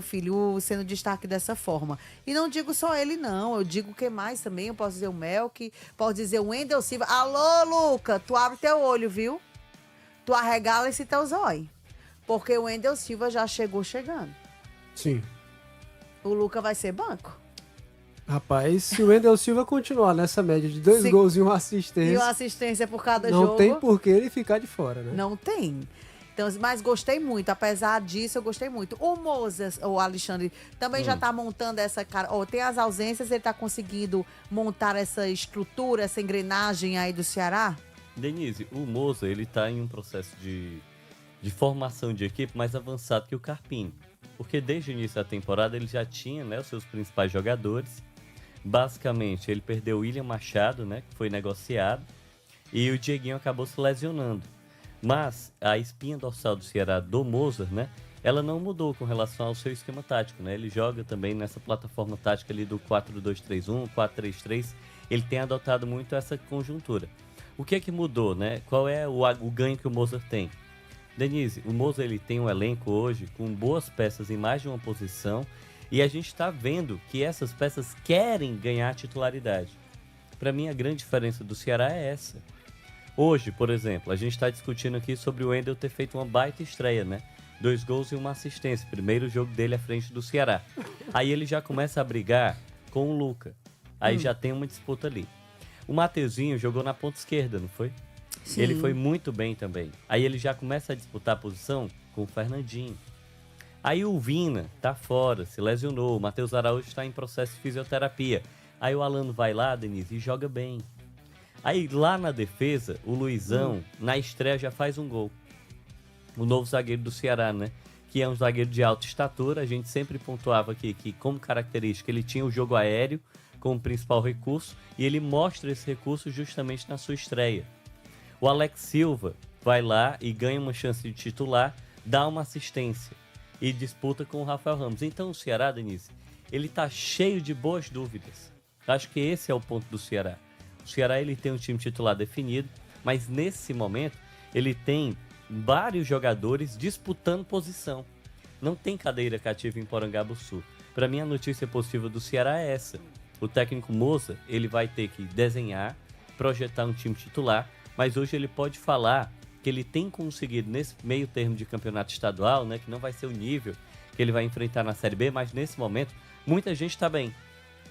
filho sendo destaque dessa forma. E não digo só ele, não. Eu digo quem mais também. Eu posso dizer o Melk, posso dizer o Wendel Silva. Alô, Luca, tu abre teu olho, viu? Tu arregala esse teu zóio. Porque o Wendel Silva já chegou chegando. Sim. O Luca vai ser banco. Rapaz, se o Wendel Silva continuar nessa média de 2 gols e uma assistência... E uma assistência por cada não jogo. Não tem por que ele ficar de fora, né? Não tem. Então, mas gostei muito. Apesar disso, eu gostei muito. O Moses, o Alexandre, também já tá montando essa cara. Tem as ausências, ele tá conseguindo montar essa estrutura, essa engrenagem aí do Ceará? Denise, o Moza, ele tá em um processo de formação de equipe mais avançado que o Carpini. Porque desde o início da temporada ele já tinha, né, os seus principais jogadores. Basicamente, ele perdeu o William Machado, né, que foi negociado, e o Dieguinho acabou se lesionando. Mas a espinha dorsal do Ceará, do Mozart, né, ela não mudou com relação ao seu esquema tático, né? Ele joga também nessa plataforma tática ali do 4-2-3-1, 4-3-3. Ele tem adotado muito essa conjuntura. O que é que mudou, né? Qual é o ganho que o Mozart tem? Denise, o Mozart ele tem um elenco hoje com boas peças em mais de uma posição e a gente está vendo que essas peças querem ganhar titularidade. Para mim, a grande diferença do Ceará é essa. Hoje, por exemplo, a gente está discutindo aqui sobre o Wendel ter feito uma baita estreia, né? 2 gols e uma assistência. Primeiro jogo dele à frente do Ceará. Aí ele já começa a brigar com o Luca. Aí já tem uma disputa ali. O Mateuzinho jogou na ponta esquerda, não foi? Sim. Ele foi muito bem também. Aí ele já começa a disputar a posição com o Fernandinho. Aí o Vina tá fora, se lesionou. O Matheus Araújo está em processo de fisioterapia. Aí o Alano vai lá, Denise, e joga bem. Aí lá na defesa, o Luizão, na estreia, já faz um gol. O novo zagueiro do Ceará, né? Que é um zagueiro de alta estatura. A gente sempre pontuava aqui que, como característica, ele tinha o jogo aéreo como principal recurso. E ele mostra esse recurso justamente na sua estreia. O Alex Silva vai lá e ganha uma chance de titular, dá uma assistência e disputa com o Rafael Ramos. Então o Ceará, Denise, ele tá cheio de boas dúvidas. Acho que esse é o ponto do Ceará. O Ceará ele tem um time titular definido, mas nesse momento ele tem vários jogadores disputando posição. Não tem cadeira cativa em Porangabuçu. Para mim a notícia positiva do Ceará é essa. O técnico Moza, ele vai ter que desenhar, projetar um time titular, mas hoje ele pode falar que ele tem conseguido nesse meio termo de campeonato estadual, né, que não vai ser o nível que ele vai enfrentar na Série B, mas nesse momento muita gente está bem.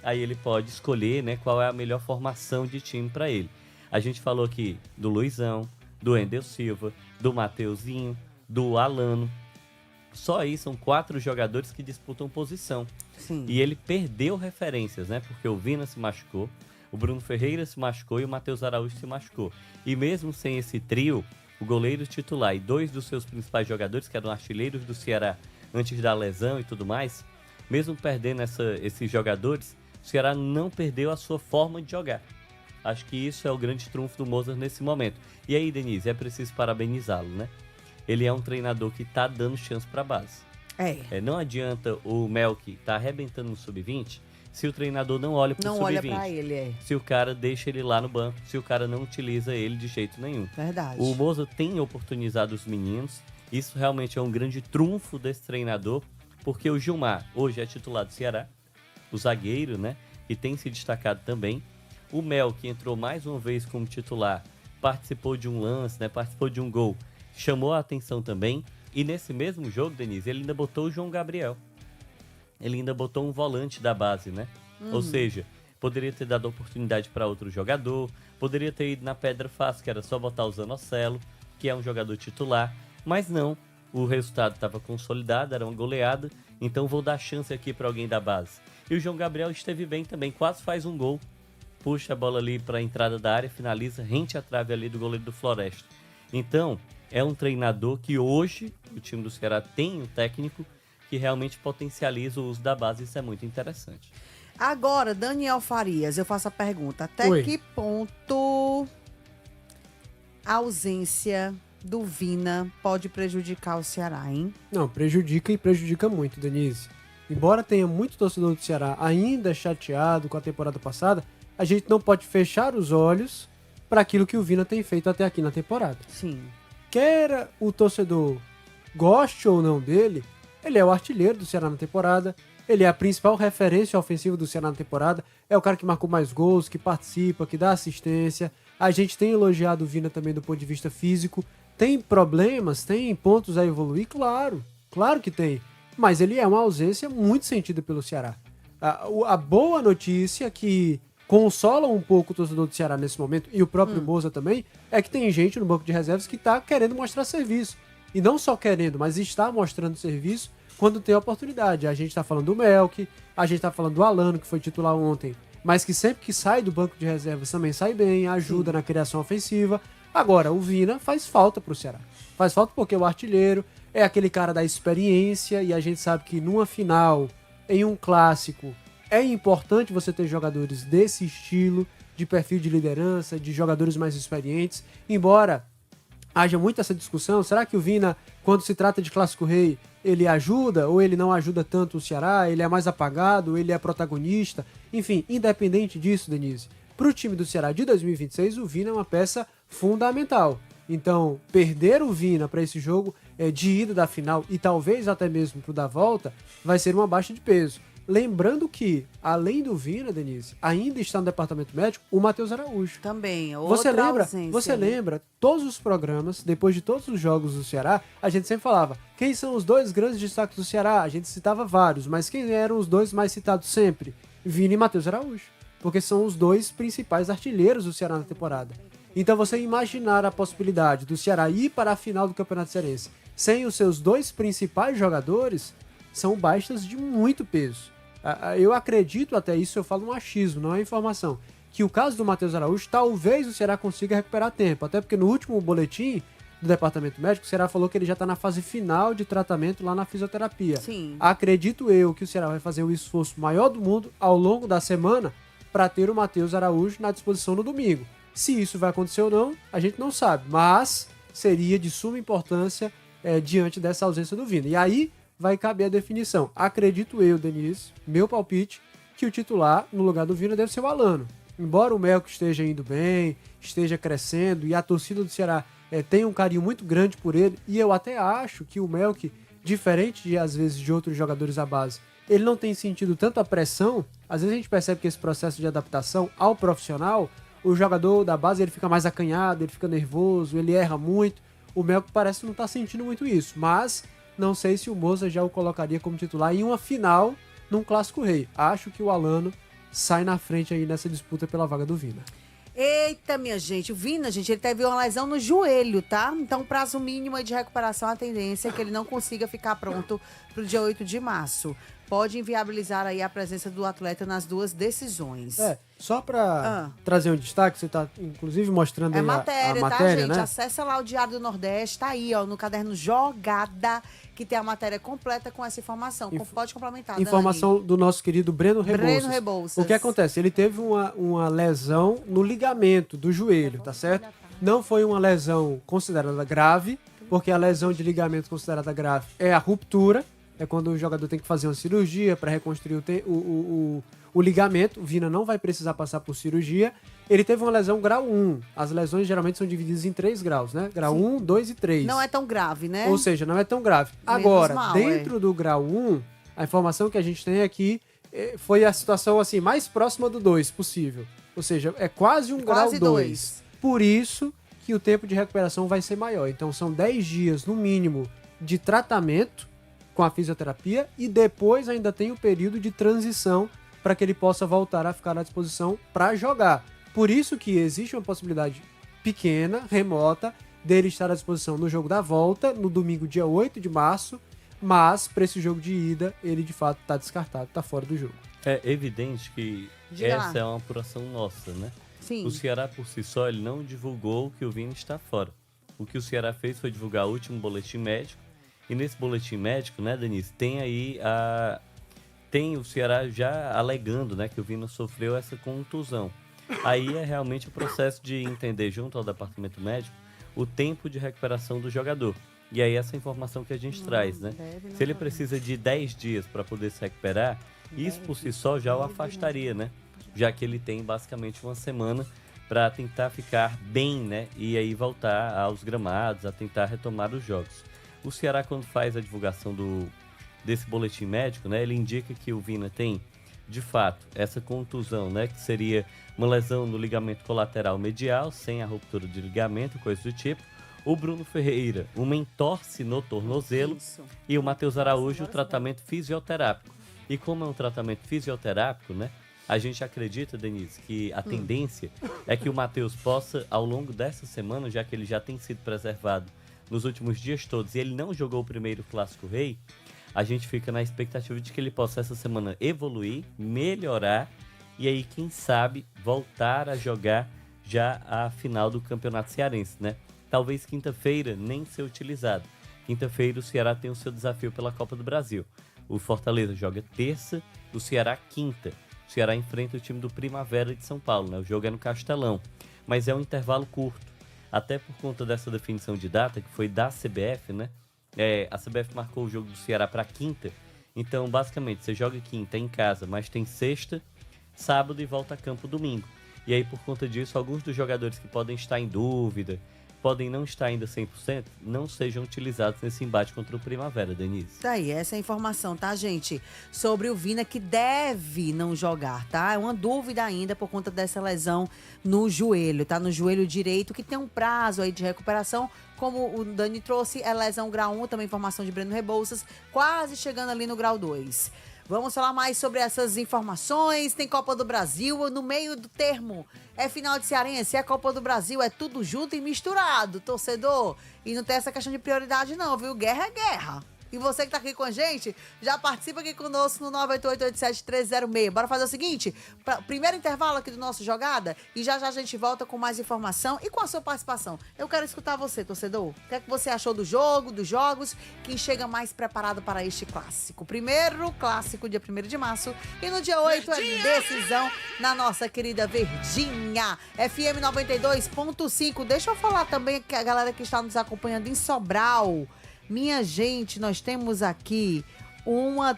Aí ele pode escolher, né, qual é a melhor formação de time para ele. A gente falou aqui do Luizão, do Wendel Silva, do Mateuzinho, do Alano. Só aí são 4 jogadores que disputam posição. Sim. E ele perdeu referências, né, porque o Vina se machucou, o Bruno Ferreira se machucou e o Matheus Araújo se machucou. E mesmo sem esse trio, o goleiro titular e 2 dos seus principais jogadores, que eram artilheiros do Ceará antes da lesão e tudo mais, mesmo perdendo esses jogadores, o Ceará não perdeu a sua forma de jogar. Acho que isso é o grande trunfo do Mozart nesse momento. E aí, Denise, é preciso parabenizá-lo, né? Ele é um treinador que tá dando chance para a base. Não adianta o Melk tá arrebentando no sub-20 se o treinador não olha pro sub-20. Não olha pra ele, Se o cara deixa ele lá no banco, se o cara não utiliza ele de jeito nenhum. Verdade. O Mozart tem oportunizado os meninos. Isso realmente é um grande trunfo desse treinador, porque o Gilmar hoje é titular do Ceará, o zagueiro, né, que tem se destacado também. O Mel, que entrou mais uma vez como titular, participou de um lance, né, participou de um gol, chamou a atenção também. E nesse mesmo jogo, Denise, ele ainda botou o João Gabriel. Ele ainda botou um volante da base, né? Ou seja, poderia ter dado oportunidade para outro jogador, poderia ter ido na pedra fácil, que era só botar o Zanocelo, que é um jogador titular, mas não. O resultado estava consolidado, era uma goleada, então vou dar chance aqui para alguém da base. E o João Gabriel esteve bem também, quase faz um gol, puxa a bola ali para a entrada da área, finaliza, rente a trave ali do goleiro do Floresta. Então, é um treinador que hoje, o time do Ceará tem um técnico que realmente potencializa o uso da base, isso é muito interessante. Agora, Daniel Farias, eu faço a pergunta, até que ponto a ausência do Vina pode prejudicar o Ceará, hein? Não, prejudica e prejudica muito, Denise. Embora tenha muito torcedor do Ceará ainda chateado com a temporada passada, a gente não pode fechar os olhos para aquilo que o Vina tem feito até aqui na temporada. Sim. Quer o torcedor goste ou não dele, Ele é o artilheiro do Ceará na temporada, ele é a principal referência ofensiva do Ceará na temporada, é o cara que marcou mais gols, que participa, que dá assistência. A gente tem elogiado o Vina também do ponto de vista físico. Tem problemas, tem pontos a evoluir? Claro que tem. Mas ele é uma ausência muito sentida pelo Ceará. A boa notícia que consola um pouco o torcedor do Ceará nesse momento, e o próprio Moza também, é que tem gente no banco de reservas que está querendo mostrar serviço. E não só querendo, mas está mostrando serviço quando tem oportunidade. A gente está falando do Melk, a gente está falando do Alano, que foi titular ontem, mas que sempre que sai do banco de reservas também sai bem, ajuda na criação ofensiva. Agora, o Vina faz falta pro Ceará. Faz falta porque o artilheiro é aquele cara da experiência, e a gente sabe que numa final, em um clássico, é importante você ter jogadores desse estilo, de perfil de liderança, de jogadores mais experientes, embora haja muito essa discussão, será que o Vina, quando se trata de Clássico Rei, ele ajuda ou ele não ajuda tanto o Ceará, ele é mais apagado, ele é protagonista, enfim, independente disso, Denise, para o time do Ceará de 2026, o Vina é uma peça fundamental. Então, perder o Vina para esse jogo de ida da final e talvez até mesmo para o da volta, vai ser uma baixa de peso. Lembrando que, além do Vina, Denise, ainda está no departamento médico o Matheus Araújo. Também, Você lembra, todos os programas, depois de todos os jogos do Ceará, a gente sempre falava, quem são os dois grandes destaques do Ceará? A gente citava vários, mas quem eram os dois mais citados sempre? Vina e Matheus Araújo. Porque são os dois principais artilheiros do Ceará na temporada. Então você imaginar a possibilidade do Ceará ir para a final do Campeonato Cearense sem os seus dois principais jogadores, são baixas de muito peso. Eu acredito, até isso eu falo um achismo, não é informação, que o caso do Matheus Araújo, talvez o Ceará consiga recuperar tempo, até porque no último boletim do departamento médico, o Ceará falou que ele já está na fase final de tratamento lá na fisioterapia. Sim. Acredito eu que o Ceará vai fazer o esforço maior do mundo ao longo da semana para ter o Matheus Araújo na disposição no domingo. Se isso vai acontecer ou não, a gente não sabe, mas seria de suma importância diante dessa ausência do Vina. E aí vai caber a definição. Acredito eu, Denise, meu palpite, que o titular no lugar do Vina deve ser o Alano. Embora o Melk esteja indo bem, esteja crescendo e a torcida do Ceará tenha um carinho muito grande por ele, e eu até acho que o Melk, diferente de às vezes de outros jogadores da base, ele não tem sentido tanto a pressão. Às vezes a gente percebe que esse processo de adaptação ao profissional, o jogador da base ele fica mais acanhado, ele fica nervoso, ele erra muito. O Melk parece não estar sentindo muito isso, mas não sei se o Moza já o colocaria como titular em uma final num Clássico Rei. Acho que o Alano sai na frente aí nessa disputa pela vaga do Vina. Eita, minha gente, o Vina, gente, ele teve uma lesão no joelho, tá? Então, prazo mínimo de recuperação, a tendência é que ele não consiga ficar pronto pro dia 8 de março. Pode inviabilizar aí a presença do atleta nas duas decisões. Só pra trazer um destaque, você tá inclusive mostrando aí matéria, a matéria, tá, gente? né? Acessa lá o Diário do Nordeste, tá aí, ó, no caderno Jogada, que tem a matéria completa com essa informação. Pode complementar, Informação Dani. do nosso querido Breno Rebouças. O que acontece? Ele teve uma lesão no ligamento do joelho, tá certo? Não foi uma lesão considerada grave, porque a lesão de ligamento considerada grave é a ruptura, é quando o jogador tem que fazer uma cirurgia para reconstruir o ligamento. O Vina não vai precisar passar por cirurgia. Ele teve uma lesão grau 1. As lesões geralmente são divididas em 3 graus, né? Grau 1, 2 e 3. Não é tão grave, né? Ou seja, não é tão grave. Agora, dentro do grau 1, a informação que a gente tem aqui foi a situação assim mais próxima do 2 possível. Ou seja, é quase um grau 2. Por isso que o tempo de recuperação vai ser maior. Então são 10 dias, no mínimo, de tratamento com a fisioterapia e depois ainda tem o período de transição para que ele possa voltar a ficar à disposição para jogar. Por isso que existe uma possibilidade pequena, remota, dele estar à disposição no jogo da volta, no domingo, dia 8 de março, mas para esse jogo de ida, ele de fato está descartado, está fora do jogo. É evidente que essa é uma apuração nossa, né? Sim. O Ceará, por si só, ele não divulgou que o Vina está fora. O que o Ceará fez foi divulgar o último boletim médico. E nesse boletim médico, né, Denise, tem aí tem o Ceará já alegando, né, que o Vina sofreu essa contusão. Aí é realmente o processo de entender junto ao departamento médico o tempo de recuperação do jogador. E aí essa informação que a gente traz, né? Se ele precisa de 10 dias para poder se recuperar, isso por si só já o afastaria, né? Já que ele tem basicamente uma semana para tentar ficar bem, né? E aí voltar aos gramados, a tentar retomar os jogos. O Ceará, quando faz a divulgação do desse boletim médico, né, ele indica que o Vina tem, de fato, essa contusão, né, que seria uma lesão no ligamento colateral medial, sem a ruptura de ligamento, coisa do tipo. O Bruno Ferreira, uma entorse no tornozelo. Isso. E o Matheus Araújo, o tratamento fisioterápico. E como é um tratamento fisioterápico, né, a gente acredita, Denise, que a tendência é que o Matheus possa, ao longo dessa semana, já que ele já tem sido preservado nos últimos dias todos e ele não jogou o primeiro Clássico Rei, a gente fica na expectativa de que ele possa essa semana evoluir, melhorar e aí, quem sabe, voltar a jogar já a final do Campeonato Cearense, né? Talvez quinta-feira nem ser utilizado. Quinta-feira o Ceará tem o seu desafio pela Copa do Brasil. O Fortaleza joga terça, o Ceará quinta. O Ceará enfrenta o time do Primavera de São Paulo, né? O jogo é no Castelão, mas é um intervalo curto. Até por conta dessa definição de data, que foi da CBF, né? A CBF marcou o jogo do Ceará para quinta. Então, basicamente, você joga quinta em casa, mas tem sexta, sábado e volta a campo domingo. E aí, por conta disso, alguns dos jogadores que podem estar em dúvida, podem não estar ainda 100%, não sejam utilizados nesse embate contra o Primavera, Denise. Tá aí, essa é a informação, tá, gente? Sobre o Vina, que deve não jogar, tá? É uma dúvida ainda por conta dessa lesão no joelho, tá? No joelho direito, que tem um prazo aí de recuperação. Como o Dani trouxe, é lesão grau 1, também informação de Breno Rebouças, quase chegando ali no grau 2. Vamos falar mais sobre essas informações. Tem Copa do Brasil no meio do termo. É final de Cearense, é Copa do Brasil, é tudo junto e misturado, torcedor. E não tem essa questão de prioridade não, viu? Guerra é guerra. E você que tá aqui com a gente, já participa aqui conosco no 988-87-306. Bora fazer o seguinte, primeiro intervalo aqui do nosso Jogada e já a gente volta com mais informação e com a sua participação. Eu quero escutar você, torcedor. O que é que você achou do jogo, dos jogos? Quem chega mais preparado para este clássico? Primeiro clássico, dia 1º de março. E no dia 8 é decisão na nossa querida Verdinha. FM 92.5. Deixa eu falar também que a galera que está nos acompanhando em Sobral. Minha gente, nós temos aqui uma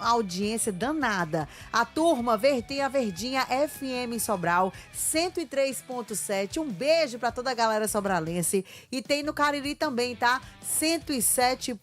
audiência danada. A turma tem a Verdinha FM Sobral 103.7. Um beijo pra toda a galera sobralense. E tem no Cariri também, tá? 107.7.